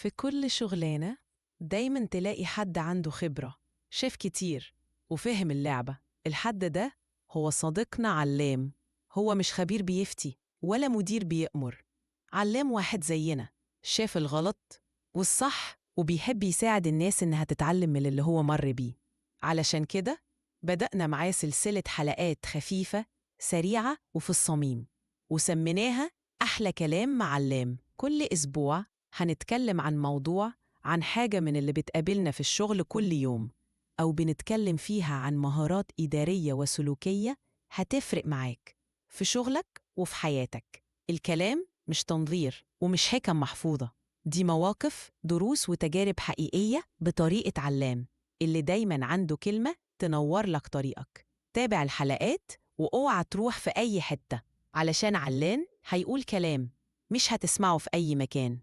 في كل شغلانة دايما تلاقي حد عنده خبرة، شاف كتير وفهم اللعبة. الحد ده هو صديقنا علام. هو مش خبير بيفتي ولا مدير بيأمر. علام واحد زينا، شاف الغلط والصح وبيحب يساعد الناس إنها تتعلم من اللي هو مر بيه. علشان كده بدأنا معاه سلسلة حلقات خفيفة سريعة وفي الصميم، وسميناها أحلى كلام مع علام. كل أسبوع هنتكلم عن موضوع، عن حاجة من اللي بتقابلنا في الشغل كل يوم، أو بنتكلم فيها عن مهارات إدارية وسلوكية هتفرق معاك في شغلك وفي حياتك. الكلام مش تنظير ومش حكم محفوظة، دي مواقف، دروس وتجارب حقيقية بطريقة علام اللي دايماً عنده كلمة تنور لك طريقك. تابع الحلقات واوعى تروح في أي حتة، علشان علان هيقول كلام مش هتسمعه في أي مكان.